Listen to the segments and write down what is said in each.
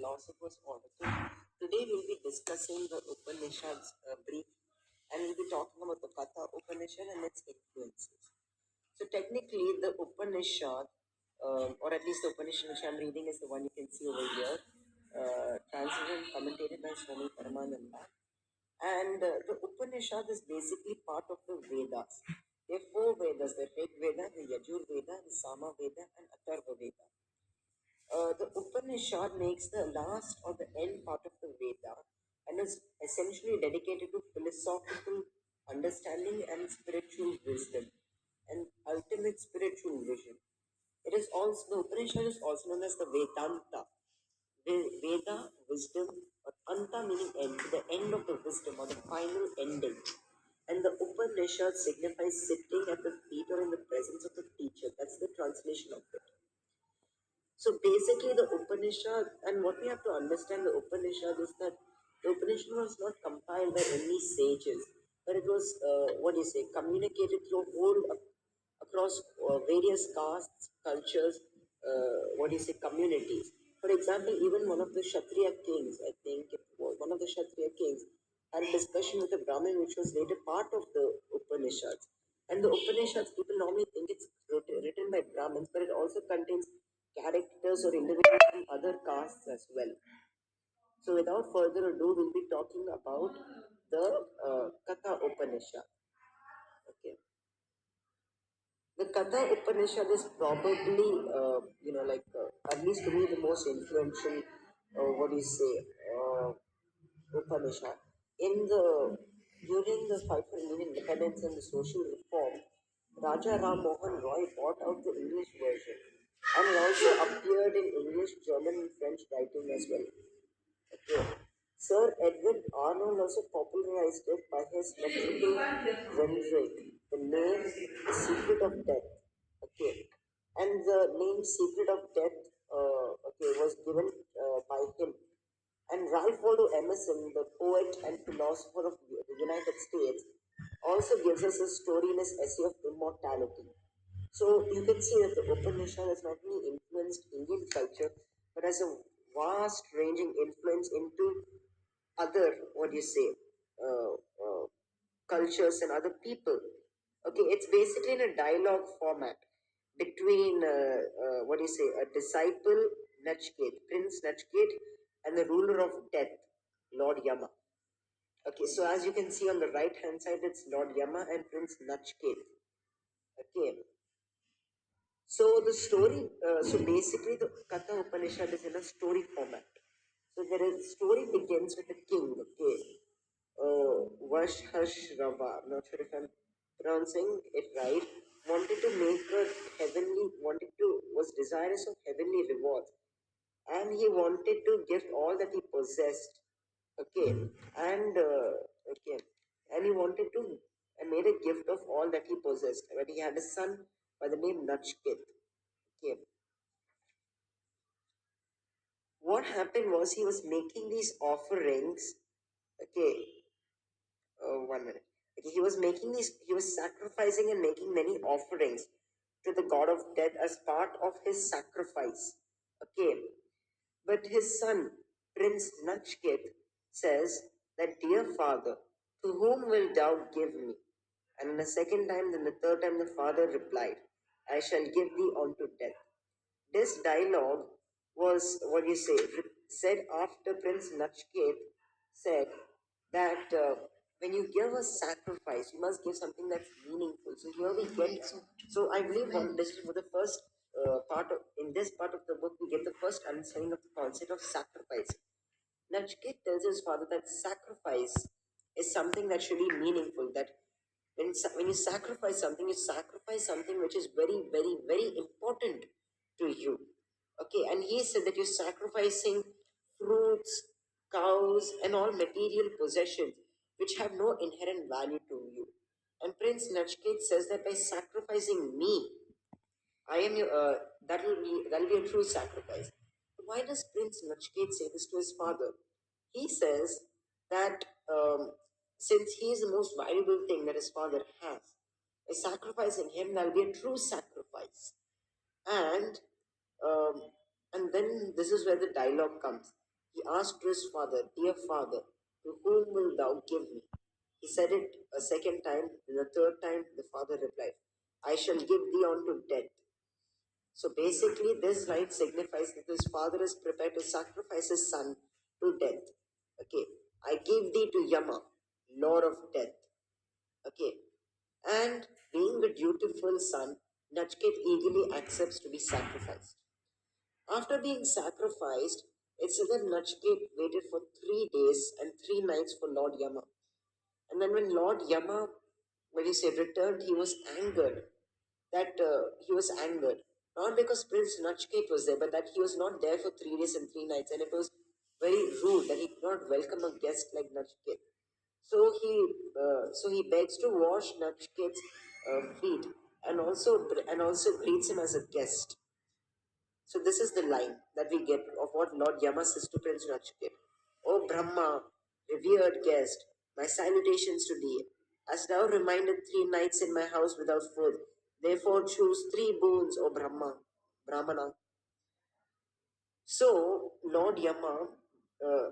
philosopher's oracle. Today we'll be discussing the Upanishads brief, and we'll be talking about the Katha Upanishad and its influences. So technically, the Upanishad, or at least the Upanishad which I'm reading, is the one you can see over here, translated and commentated by Swami Paramananda. And the Upanishad is basically part of the Vedas. There are four Vedas: the Rig Veda, the Yajur Veda, the Sama Veda, and Atharva Veda. The Upanishad makes the last or the end part of the Veda and is essentially dedicated to philosophical understanding and spiritual wisdom and ultimate spiritual vision. It is also the Upanishad is also known as the Vedanta. Veda, wisdom, or Anta meaning end, the end of the wisdom or the final ending. And the Upanishad signifies sitting at the feet or in the presence of the teacher. That's the translation of it. So basically, the Upanishad, and what we have to understand the Upanishad is that the Upanishad was not compiled by any sages, but it was, what do you say, communicated through across various castes, cultures, what do you say, communities. For example, even one of the Kshatriya kings, I think it was one of the Kshatriya kings, had a discussion with a Brahmin, which was later part of the Upanishads. And the Upanishads, people normally think it's written by Brahmins, but it also contains characters or individuals from other castes as well. So, without further ado, we'll be talking about the Katha Upanishad. Okay, the Katha Upanishad is probably, at least to me, the most influential. What do you say? Upanishad. In the During the fight for Indian independence and the social reform, Raja Ram Mohan Roy brought out the English version, and it also appeared in English, German, and French writing as well. Okay. Sir Edward Arnold also popularized it by his metrical rendering. The name The Secret of Death. Okay. And the name Secret of Death was given by him. And Ralph Waldo Emerson, the poet and philosopher of the United States, also gives us a story in his essay of immortality. So you can see that the Upanishad has not only influenced Indian culture, but has a vast ranging influence into other, what do you say, cultures and other people. Okay, it's basically in a dialogue format between, what do you say, a disciple, Nachket, Prince Nachket, and the ruler of death, Lord Yama. Okay, so as you can see on the right hand side, it's Lord Yama and Prince Nachket. Okay, so basically the Katha Upanishad is in a story format. So there is story begins with a king, okay, Vashhashrava, I'm not sure if I'm pronouncing it right, was desirous of heavenly rewards, and he wanted to give all that he possessed, okay, okay, and he wanted to, and made a gift of all that he possessed, but he had a son by the name Nachket. Okay. What happened was he was making these offerings. Okay, 1 minute. Okay, he was sacrificing and making many offerings to the god of death as part of his sacrifice. Okay, but his son, Prince Nachket, says that, "Dear father, to whom wilt thou give me?" And the second time, then the third time, the father replied, "I shall give thee unto death." This dialogue was, what do you say, said after Prince Nachket said that when you give a sacrifice, you must give something that's meaningful. So here we get, so I believe this is for the first in this part of the book, we get the first understanding of the concept of sacrifice. Nachket tells his father that sacrifice is something that should be meaningful, that when you sacrifice something which is very, very, very important to you. Okay, and he said that you're sacrificing fruits, cows, and all material possessions which have no inherent value to you. And Prince Nachket says that by sacrificing me, I am your, that'll be a true sacrifice. Why does Prince Nachket say this to his father? He says that since he is the most valuable thing that his father has, by sacrificing him, that'll be a true sacrifice. And um, and then this is where the dialogue comes. He asked his father, "Dear father, to whom wilt thou give me?" He said it a second time, and the third time the father replied, "I shall give thee unto death." So basically, this line signifies that his father is prepared to sacrifice his son to death. Okay, "I give thee to Yama, lord of death." Okay, and being a dutiful son, Nachket eagerly accepts to be sacrificed. After being sacrificed, it said that Nachket waited for 3 days and 3 nights for Lord Yama. And then when Lord Yama, when he said returned, he was angered. He was angered. Not because Prince Nachket was there, but that he was not there for 3 days and 3 nights. And it was very rude that he could not welcome a guest like Nachket. So he begs to wash Nachket's feet and also greets him as a guest. So this is the line that we get of what Lord Yama says to Prince Nachket. "O Brahma, revered guest, my salutations to thee. As thou reminded 3 nights in my house without food, therefore choose 3 boons, O Brahmana." So Lord Yama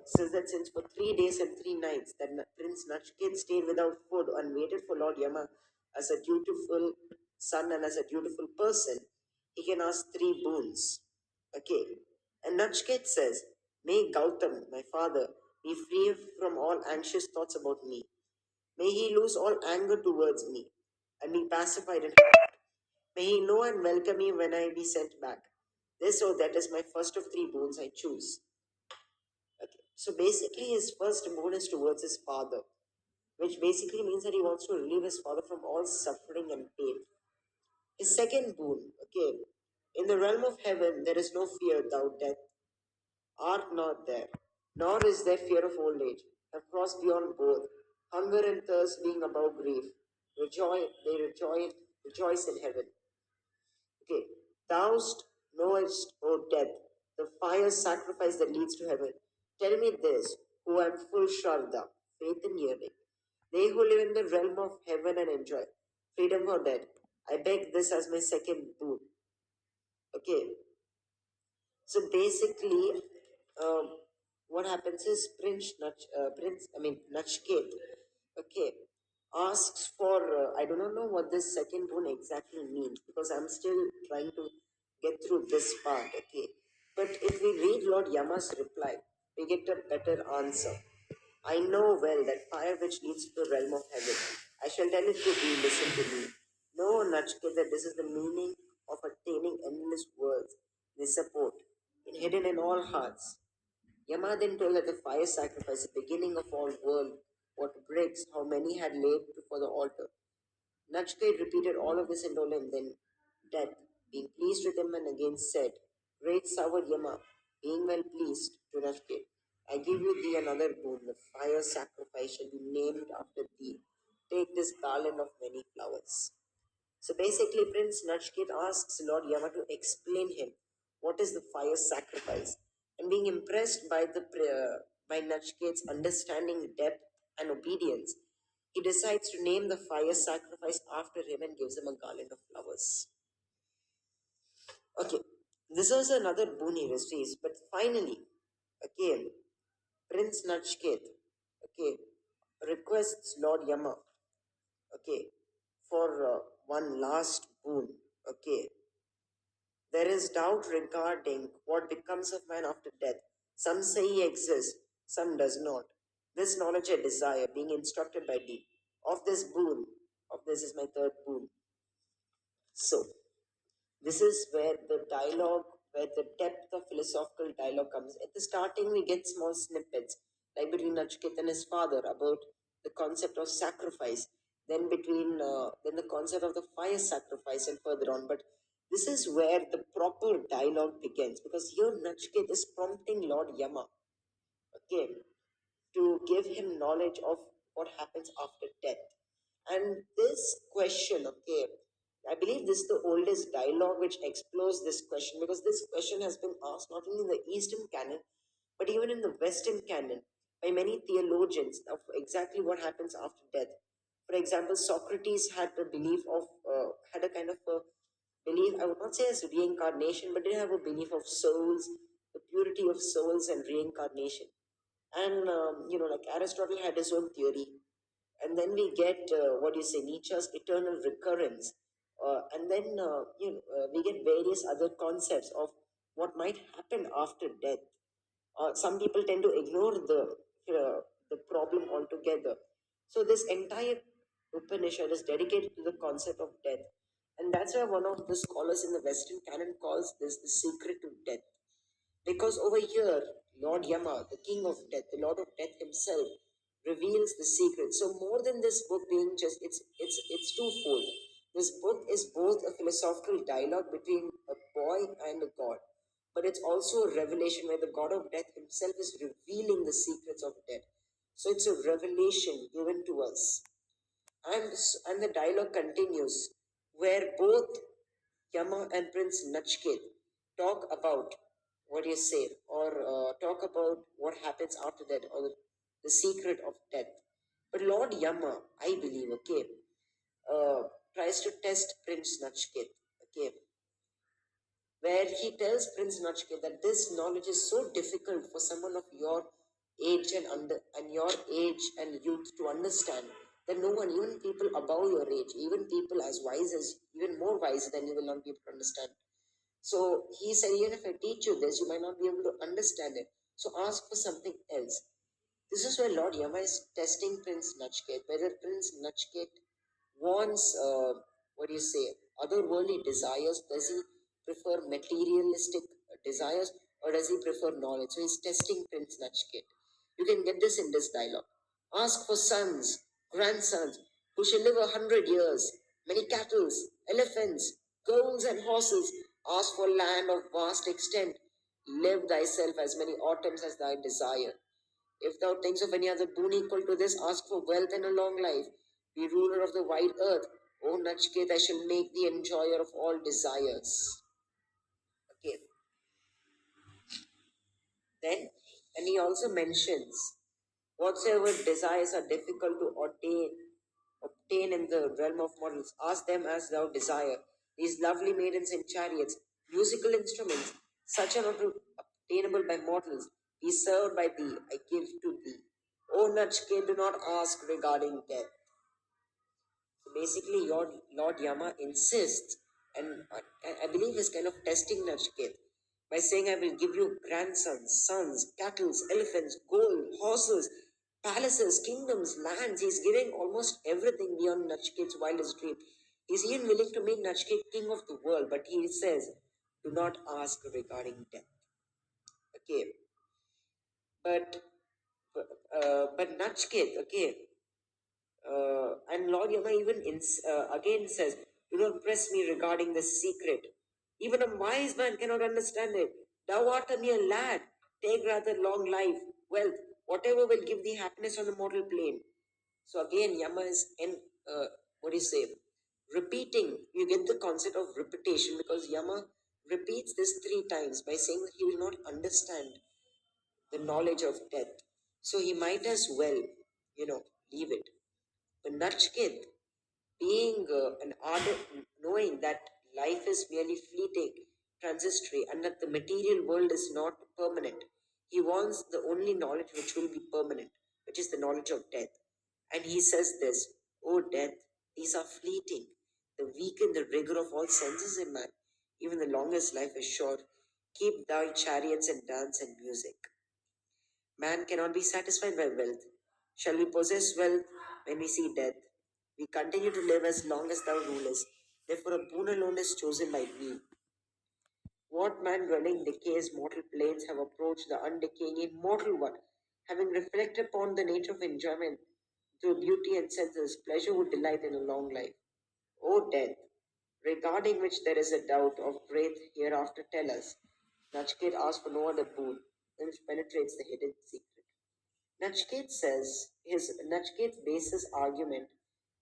says that since for 3 days and 3 nights that Prince Nachket stayed without food and waited for Lord Yama as a dutiful son and as a dutiful person, he can ask 3 boons. Okay. And Nachket says, "May Gautam, my father, be free from all anxious thoughts about me. May he lose all anger towards me and be pacified in heart. May he know and welcome me when I be sent back. This or that is my first of 3 boons I choose." Okay. So basically, his first boon is towards his father, which basically means that he wants to relieve his father from all suffering and pain. His second boon, okay, "In the realm of heaven there is no fear, thou death art not there, nor is there fear of old age. Have crossed beyond both, hunger and thirst being above grief. Rejoice in heaven." Okay. "Thou knowest, O death, the fire sacrifice that leads to heaven. Tell me this, who am full Shraddha, faith and yearning. They who live in the realm of heaven and enjoy freedom for dead. I beg this as my second boon." Okay. So basically, um, what happens is Nachket, okay, asks for. I do not know what this second boon exactly means because I'm still trying to get through this part. Okay, but if we read Lord Yama's reply, we get a better answer. "I know well that fire which leads to the realm of heaven. I shall tell it to thee, listen to me. Know, Nachket, that this is the meaning of attaining endless worlds, they support, hidden in all hearts." Yama then told that the fire sacrifice, the beginning of all world, what bricks, how many had laid before the altar. Nachket repeated all of this and told him. Then Death, being pleased with him, and again said, "Great soured Yama, being well pleased to Nachket, I give you thee another boon. The fire sacrifice shall be named after thee. Take this garland of many flowers." So basically, Prince Nachket asks Lord Yama to explain him what is the fire sacrifice. And being impressed by Nachket's understanding, depth, and obedience, he decides to name the fire sacrifice after him and gives him a garland of flowers. Okay, this was another boon he receives, but finally, again, Prince Nachket, okay, requests Lord Yama, okay, for one last boon, okay. "There is doubt regarding what becomes of man after death. Some say he exists, some does not. This knowledge I desire, being instructed by thee. Of this boon, of this is my third boon." So, this is where the dialogue, where the depth of philosophical dialogue comes. At the starting, we get small snippets, like between Nachket and his father about the concept of sacrifice, then the concept of the fire sacrifice, and further on. But this is where the proper dialogue begins, because here Nachket is prompting Lord Yama, okay, to give him knowledge of what happens after death. And this question, okay, I believe this is the oldest dialogue which explores this question, because this question has been asked not only in the Eastern canon, but even in the Western canon by many theologians of exactly what happens after death. For example, Socrates had a belief of, had a kind of a belief, I would not say as reincarnation, but they have a belief of souls, the purity of souls and reincarnation. And like Aristotle had his own theory, and then we get what you say, Nietzsche's eternal recurrence, and then we get various other concepts of what might happen after death. Some people tend to ignore the problem altogether. So this entire Upanishad is dedicated to the concept of death, and that's why one of the scholars in the Western canon calls this the secret to death. Because over here, Lord Yama, the king of death, the Lord of death himself, reveals the secret. So more than this book being just it's twofold. This book is both a philosophical dialogue between a boy and a god, but it's also a revelation where the god of death himself is revealing the secrets of death. So it's a revelation given to us. And the dialogue continues, where both Yama and Prince Nachket talk about what you say, or talk about what happens after that, or the secret of death. But Lord Yama, I believe, okay, uh, tries to test Prince Nachket, okay, where he tells Prince Nachket that this knowledge is so difficult for someone of your age and your age and youth to understand, that no one, even people above your age, even people as wise as, even more wise than you, will not be able to understand. So he said, even if I teach you this, you might not be able to understand it. So ask for something else. This is where Lord Yama is testing Prince Nachket, whether Prince Nachket wants, what do you say, otherworldly desires. Does he prefer materialistic desires, or does he prefer knowledge? So he's testing Prince Nachket. You can get this in this dialogue. Ask for sons, grandsons, who shall live 100 years, many cattle, elephants, girls, and horses. Ask for land of vast extent. Live thyself as many autumns as thy desire. If thou thinks of any other boon equal to this, ask for wealth and a long life. Be ruler of the wide earth. O Nachket, I shall make thee enjoyer of all desires. Okay. Then, and he also mentions, whatsoever desires are difficult to obtain in the realm of mortals, ask them as thou desire. These lovely maidens in chariots, musical instruments, such are not obtainable by mortals. Be served by thee, I give to thee. O Nachke, do not ask regarding death. So basically, your Lord Yama insists, and I believe is kind of testing Nachket by saying, I will give you grandsons, sons, cattle, elephants, gold, horses, palaces, kingdoms, lands. He's giving almost everything beyond Nachket's wildest dream. He's even willing to make Nachket king of the world, but he says, do not ask regarding death. Okay, but but Nachket, okay, and Lord Yama even again says, do not press me regarding the secret. Even a wise man cannot understand it. Thou art a mere lad. Take rather long life, wealth, whatever will give thee happiness on the mortal plane. So again, Yama is in, what do you say, repeating. You get the concept of repetition, because Yama repeats this 3 times by saying that he will not understand the knowledge of death. So he might as well, leave it. But Nachket, being an ardent, knowing that life is merely fleeting, transitory, and that the material world is not permanent, he wants the only knowledge which will be permanent, which is the knowledge of death. And he says this, O death, these are fleeting. The weaken the rigor of all senses in man. Even the longest life is short. Keep thy chariots and dance and music. Man cannot be satisfied by wealth. Shall we possess wealth when we see death? We continue to live as long as thou rulest. Therefore, a boon alone is chosen by thee. What man dwelling decays mortal planes have approached the undecaying immortal one, having reflected upon the nature of enjoyment through beauty and senses, pleasure would delight in a long life. O death, regarding which there is a doubt of great hereafter, tell us. Nachket asks for no other boon, which penetrates the hidden secret. Nachket bases argument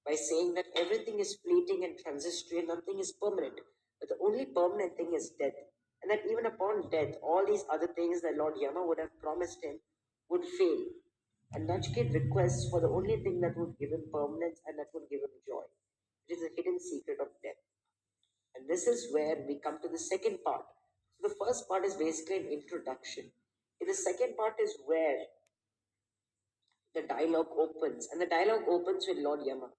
by saying that everything is fleeting and transitory and nothing is permanent. But the only permanent thing is death. And that even upon death, all these other things that Lord Yama would have promised him would fail. And Nachket requests for the only thing that would give him permanence and that would give him joy. It is the hidden secret of death. And this is where we come to the second part. So the first part is basically an introduction. And the second part is where the dialogue opens, and the dialogue opens with Lord Yama.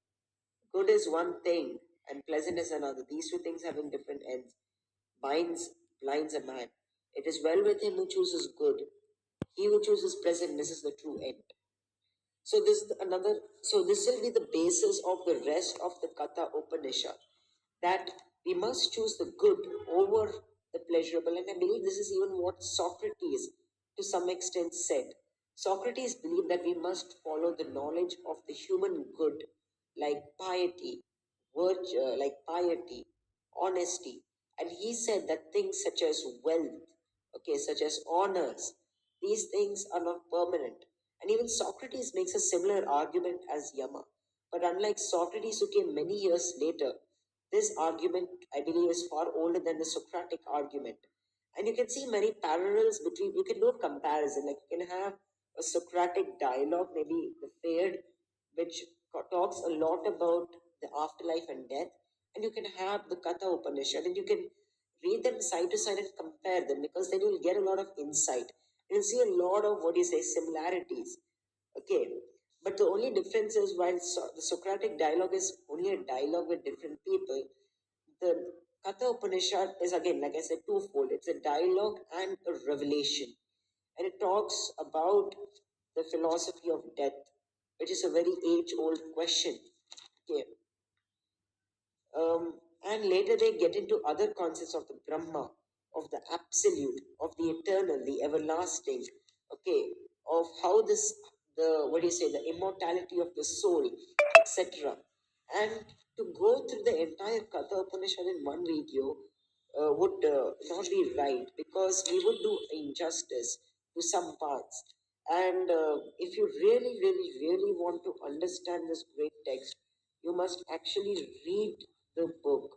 Good is one thing, and pleasant is another. These two things having different ends. Binds blinds a man. It is well with him who chooses good. He who chooses pleasant misses the true end. So this is another. So this will be the basis of the rest of the Katha Upanishad. That we must choose the good over the pleasurable, and I believe this is even what Socrates, to some extent, said. Socrates believed that we must follow the knowledge of the human good, like piety, virtue, honesty, and he said that things such as wealth, okay, such as honors, these things are not permanent. And even Socrates makes a similar argument as Yama. But unlike Socrates, who came many years later, this argument, I believe, is far older than the Socratic argument. And you can see many parallels between, you can do a comparison. Like you can have a Socratic dialogue, maybe the Fared, which talks a lot about the afterlife and death. And you can have the Katha Upanishad, and you can read them side to side and compare them, because then you'll get a lot of insight. You'll see a lot of what you say similarities. Okay, but the only difference is while the Socratic dialogue is only a dialogue with different people, the Katha Upanishad is again, like I said, twofold. It's a dialogue and a revelation, and it talks about the philosophy of death, which is a very age-old question. Okay, and later they get into other concepts of the Brahma, of the absolute, of the eternal, the everlasting, okay, of how this, the, what do you say, the immortality of the soul, etc. And to go through the entire Katha Upanishad in one video would not be right, because we would do injustice to some parts. And if you really, really, really want to understand this great text, you must actually read the book.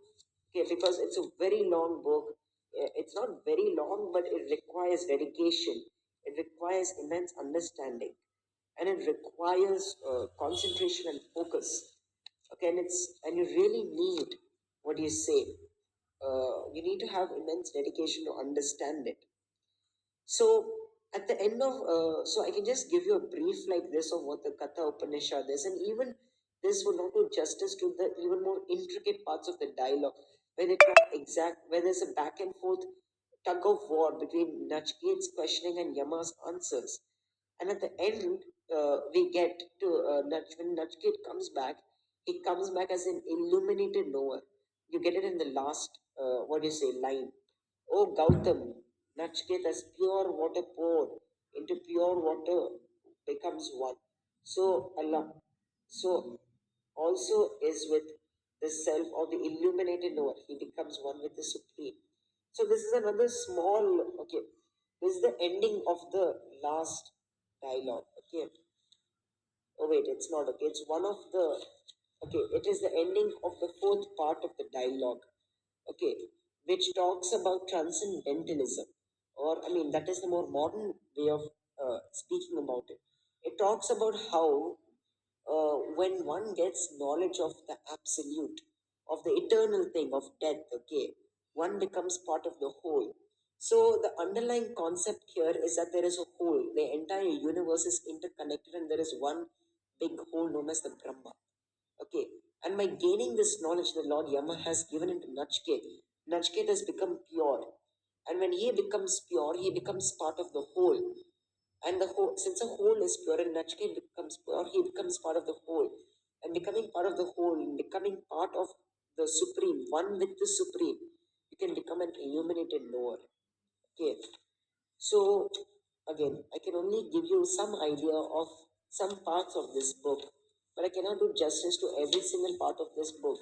Okay, because it's a very long book. It's not very long, but it requires dedication. It requires immense understanding, and it requires concentration and focus. Okay, and you really need, what do you say? You need to have immense dedication to understand it. So at the end of, so I can just give you a brief like this of what the Katha Upanishad is, and even this would not do justice to the even more intricate parts of the dialogue, where they talk where there's a back and forth tug of war between Nachket's questioning and Yama's answers. And at the end, we get to when Nachket comes back, he comes back as an illuminated knower. You get it in the last, what do you say, line. O Gautam, Nachket as pure water poured into pure water becomes one. So Allah, so also is with the self or the illuminated knower. He becomes one with the Supreme. So this is another small, okay, this is the ending of the last dialogue. Okay. Oh wait, it's not okay. It's one of the, okay, it is the ending of the fourth part of the dialogue. Okay, which talks about transcendentalism, or I mean, that is the more modern way of speaking about it. It talks about how when one gets knowledge of the absolute, of the eternal thing of death, okay, one becomes part of the whole. So the underlying concept here is that there is a whole. The entire universe is interconnected, and there is one big whole known as the Brahma. Okay, and by gaining this knowledge, the Lord Yama has given it to Nachket. Nachket has become pure, and when he becomes pure, he becomes part of the whole. And the whole, since the whole is pure and Nachket becomes pure, he becomes part of the whole. And becoming part of the whole, and becoming part of the Supreme, one with the Supreme, you can become an illuminated knower. Okay, so again, I can only give you some idea of some parts of this book, but I cannot do justice to every single part of this book.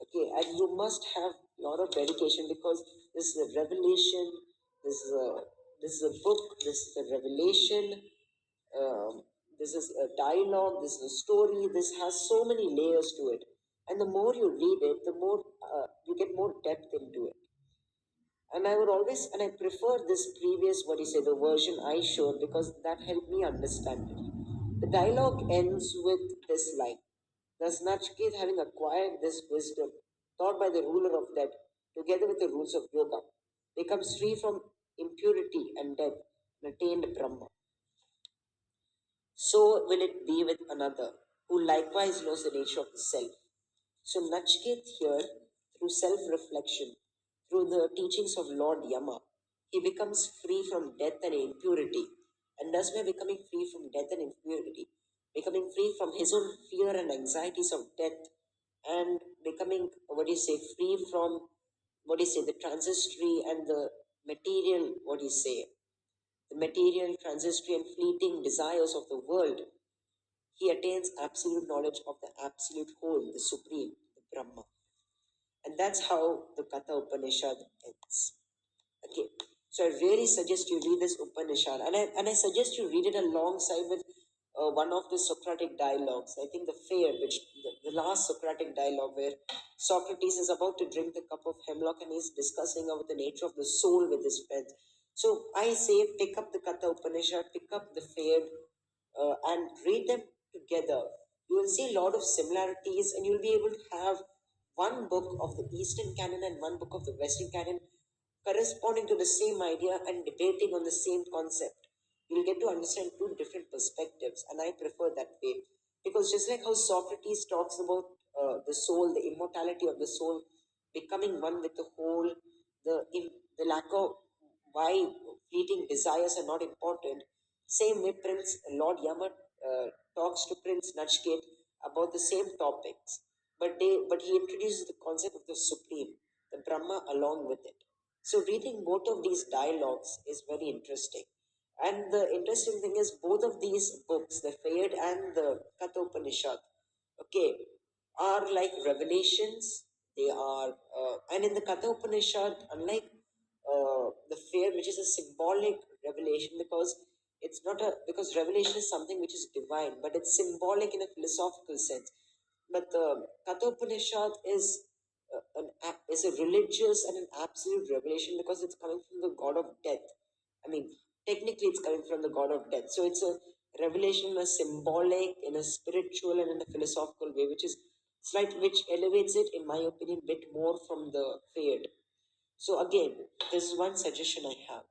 Okay, and you must have a lot of dedication, because this is a revelation. This is a this is a book. This is a revelation. This is a dialogue. This is a story. This has so many layers to it, and the more you read it, the more you get more depth into it. And I would always, and I prefer this previous, what do you say, the version I showed, because that helped me understand it. The dialogue ends with this line: thus Nachket, having acquired this wisdom taught by the ruler of death, together with the rules of yoga, becomes free from impurity and death, and attained Brahma. So will it be with another, who likewise knows the nature of the self. So Nachket here, through self-reflection, through the teachings of Lord Yama, he becomes free from death and impurity. And thus by becoming free from death and impurity, becoming free from his own fear and anxieties of death, and becoming, free from, the transitory and the material, the material, transitory and fleeting desires of the world, he attains absolute knowledge of the absolute whole, the supreme, the Brahma. And that's how the Katha Upanishad ends. Okay. So I really suggest you read this Upanishad, and I suggest you read it alongside with one of the Socratic dialogues. I think the fair, which the last Socratic dialogue, where Socrates is about to drink the cup of hemlock and he's discussing about the nature of the soul with his friends. So I say, pick up the Katha Upanishad, pick up the fair, and read them together. You will see a lot of similarities, and you'll be able to have one book of the Eastern canon and one book of the Western canon corresponding to the same idea and debating on the same concept. You'll get to understand two different perspectives, and I prefer that way. Because just like how Socrates talks about the soul, the immortality of the soul, becoming one with the whole, the lack of why fleeting desires are not important, same way Prince Lord Yama talks to Prince Nachket about the same topics, but he introduces the concept of the supreme, the Brahma, along with it. So reading both of these dialogues is very interesting. And the interesting thing is both of these books, the Fayed and the Katha Upanishad, okay, are like revelations. They are, and in the Katha Upanishad, unlike the fair, which is a symbolic revelation, because it's not a because revelation is something which is divine, but it's symbolic in a philosophical sense. But the Katha Upanishad is a religious and an absolute revelation because it's coming from the God of death. I mean, technically, it's coming from the God of death. So it's a revelation in a symbolic, in a spiritual, and in a philosophical way, which elevates it, in my opinion, bit more from the faith. So again, this is one suggestion I have.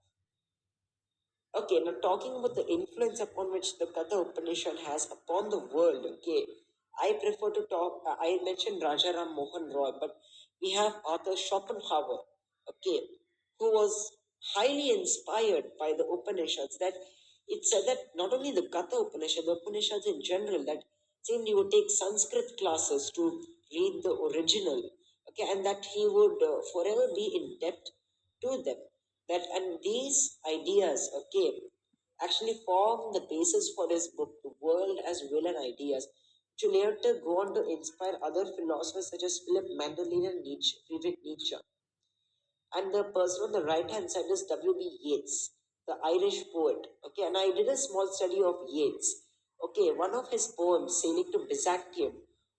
Okay, now talking about the influence upon which the Katha Upanishad has upon the world, okay, I prefer to talk, I mentioned Rajaram Mohan Roy, but we have Arthur Schopenhauer, okay, who was highly inspired by the Upanishads. That it said that not only the Katha Upanishad, the Upanishads in general, that seemed he would take Sanskrit classes to read the original, okay, and that he would forever be in debt to them. That and these ideas, okay, actually form the basis for his book, The World as Will and Ideas, to later go on to inspire other philosophers such as Philip Mandelin and Nietzsche, Friedrich Nietzsche. And the person on the right hand side is W.B. Yeats, the Irish poet. Okay, and I did a small study of Yeats. Okay, one of his poems, Sailing to Byzantium,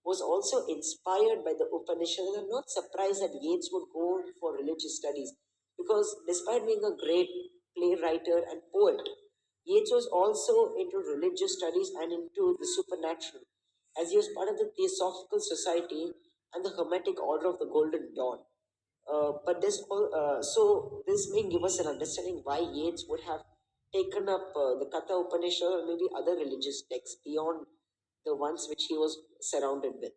was also inspired by the Upanishads. I'm not surprised that Yeats would go for religious studies because, despite being a great playwright and poet, Yeats was also into religious studies and into the supernatural, as he was part of the Theosophical Society and the Hermetic Order of the Golden Dawn. So this may give us an understanding why Yeats would have taken up the Katha Upanishad or maybe other religious texts beyond the ones which he was surrounded with.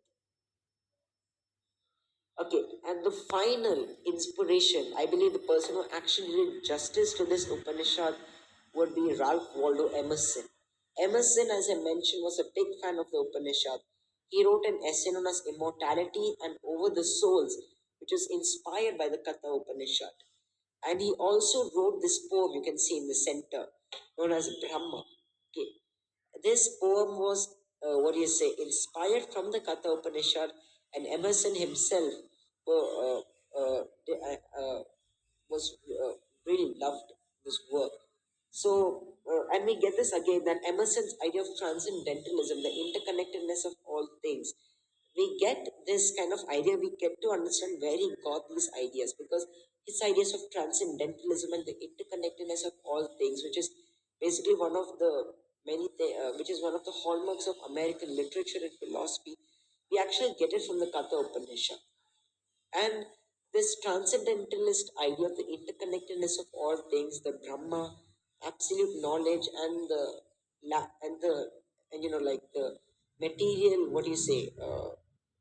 Okay, and the final inspiration, I believe the person who actually did justice to this Upanishad would be Ralph Waldo Emerson. Emerson, as I mentioned, was a big fan of the Upanishad. He wrote an essay known as Immortality and Over the Souls, which is inspired by the Katha Upanishad. And he also wrote this poem you can see in the center, known as Brahma. Okay. This poem was, inspired from the Katha Upanishad, and Emerson himself uh, uh, was really loved this work. So, and we get this again that Emerson's idea of transcendentalism, the interconnectedness of all things, we get this kind of idea, we get to understand where he got these ideas because his ideas of transcendentalism and the interconnectedness of all things, which is basically one of the which is one of the hallmarks of American literature and philosophy, we actually get it from the Katha Upanishad. And This transcendentalist idea of the interconnectedness of all things, the Brahma, absolute knowledge, and the and the and like the material, what do you say,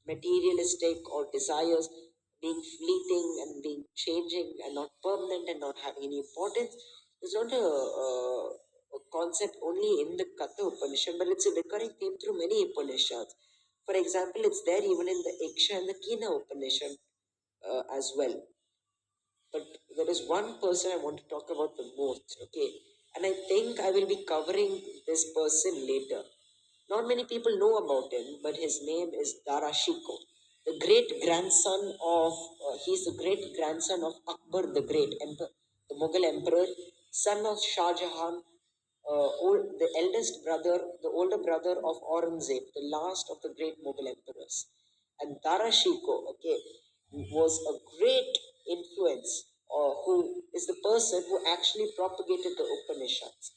materialistic or desires being fleeting and being changing and not permanent and not having any importance is not a concept only in the Katha Upanishad, but it's a recurring theme through many Upanishads. For example, it's there even in the Iksha and the Kina Upanishad as well. But there is one person I want to talk about the most, okay? And I think I will be covering this person later. Not many people know about him, but his name is Darashiko, the great grandson of, he's the great grandson of Akbar the Great, the Mughal emperor, son of Shah Jahan, the eldest brother, the older brother of Aurangzeb, the last of the great Mughal emperors. And Darashiko, okay, was a great influence, who is the person who actually propagated the Upanishads.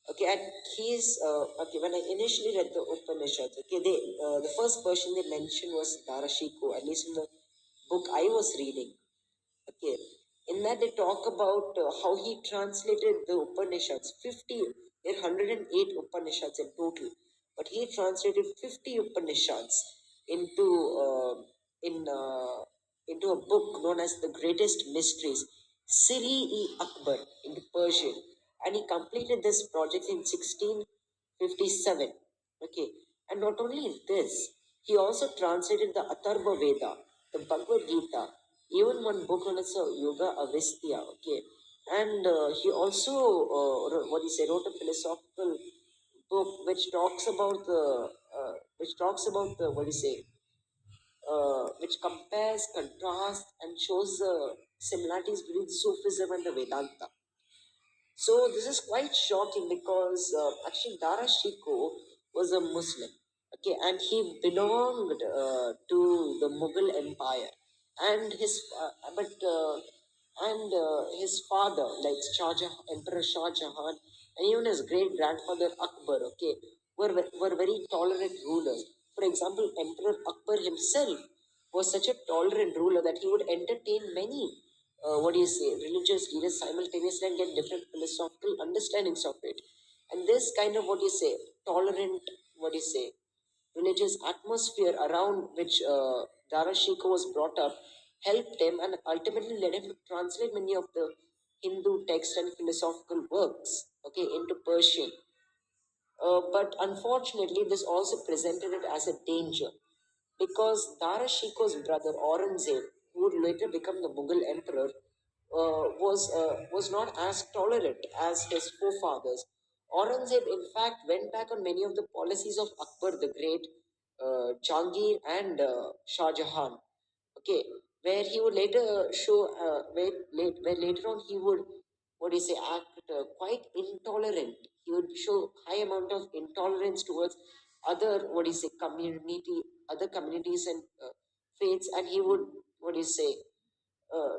Okay, and he's okay. When I initially read the Upanishads, okay, the first person they mentioned was Darashiko, at least in the book I was reading. Okay, in that they talk about how he translated the Upanishads. 50, there are 108 Upanishads in total, but he translated 50 Upanishads into in into a book known as the Greatest Mysteries, Siri-e-Akbar, into Persian, and he completed this project in 1657. Okay, and not only this, he also translated the Atharva Veda, the Bhagavad Gita, even one book on its Yoga Avestya. Okay, and he also what he say wrote a philosophical book which talks about the what do you say which compares, contrasts, and shows the similarities between Sufism and the Vedanta. So this is quite shocking because actually Dara Shikoh was a Muslim, okay, and he belonged to the Mughal Empire, and his father, like Emperor Shah Jahan, and even his great grandfather Akbar, okay, were very tolerant rulers. For example, Emperor Akbar himself was such a tolerant ruler that he would entertain many what do you say, religious leaders simultaneously and get different philosophical understandings of it. And this kind of what you say, tolerant, what do you say, religious atmosphere around which Darashiko was brought up helped him and ultimately led him to translate many of the Hindu texts and philosophical works, okay, into Persian. But unfortunately, this also presented it as a danger because Darashiko's brother Aurangzeb, who would later become the Mughal emperor, was not as tolerant as his forefathers. Aurangzeb, in fact, went back on many of the policies of Akbar the Great, Jahangir, and Shah Jahan. Okay, where he would later show, where later on he would, what do you say, act quite intolerant. He would show high amount of intolerance towards other, what do you say, other communities and faiths, and he would, what do you say,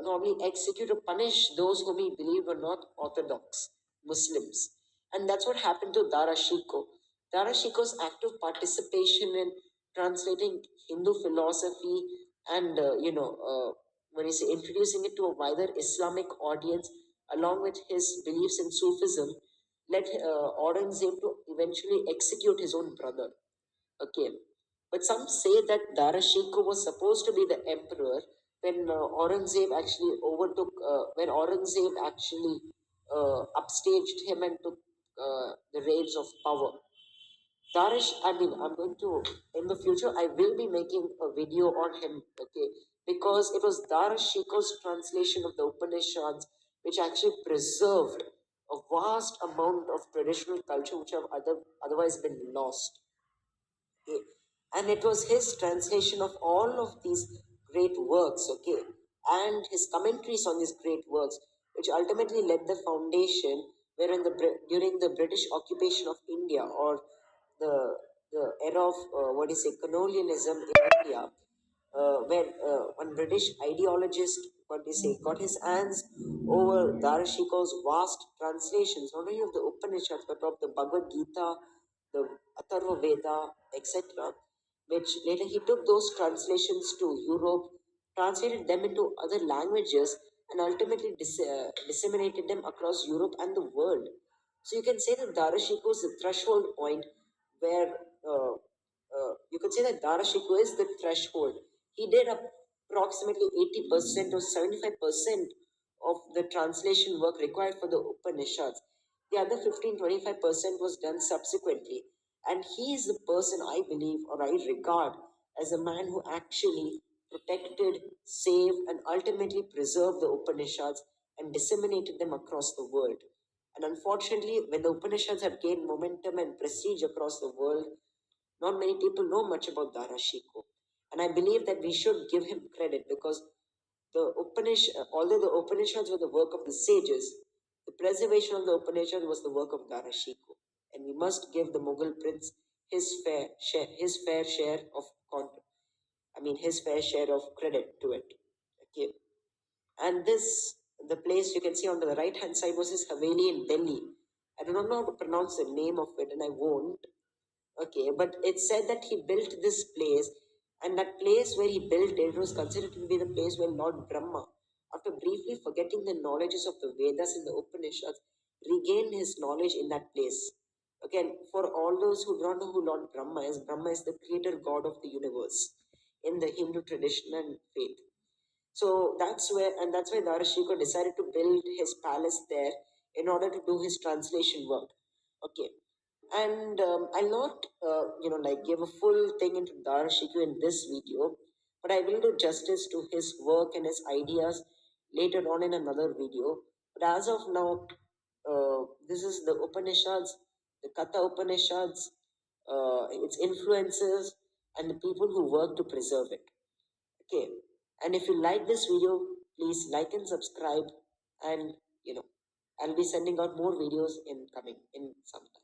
normally execute or punish those whom he believed were not orthodox Muslims. And that's what happened to Darashiko. Darashiko's active participation in translating Hindu philosophy and, when you say introducing it to a wider Islamic audience, along with his beliefs in Sufism, led Aurangzeb to eventually execute his own brother. Okay. But some say that Darashiko was supposed to be the emperor when when Aurangzeb actually upstaged him and took the reins of power. I'm going to, in the future, I will be making a video on him, okay, because it was Darashiko's translation of the Upanishads which actually preserved a vast amount of traditional culture which have otherwise been lost. Okay. And it was his translation of all of these great works, okay, and his commentaries on these great works, which ultimately led the foundation wherein during the British occupation of India or the the era of what is it, colonialism in India, where one British ideologist, what they say, got his hands over Darashiko's vast translations, not only of the Upanishads, but of the Bhagavad Gita, the Atharva Veda, etc., which later he took those translations to Europe translated them into other languages, and ultimately disseminated them across Europe and the world. So you can say that Darashiko is the threshold point where you could say that Darashiko is the threshold. He did approximately 80% or 75% of the translation work required for the Upanishads. The other 15-25% was done subsequently. And he is the person I believe or I regard as a man who actually protected, saved, and ultimately preserved the Upanishads and disseminated them across the world. And unfortunately, when the Upanishads have gained momentum and prestige across the world, not many people know much about Darashiko. And I believe that we should give him credit because although the Upanishads were the work of the sages, the preservation of the Upanishads was the work of Darashiko. And we must give the Mughal prince his fair share of his fair share of credit to it. Okay. And the place you can see on the right hand side was his Haveli in Delhi. I do not know how to pronounce the name of it, and I won't. Okay, but it said that he built this place, and that place where he built it was considered to be the place where Lord Brahma, after briefly forgetting the knowledges of the Vedas and the Upanishads, regained his knowledge in that place. Again, for all those who don't know who Lord Brahma is the creator god of the universe in the Hindu tradition and faith. So that's why Darashiko decided to build his palace there in order to do his translation work. Okay, and I'll not, give a full thing into Darashiko in this video, but I will do justice to his work and his ideas later on in another video. But as of now, this is the Upanishads, the Katha Upanishads, its influences, and the people who work to preserve it. Okay. And if you like this video, please like and subscribe. And I'll be sending out more videos in some time.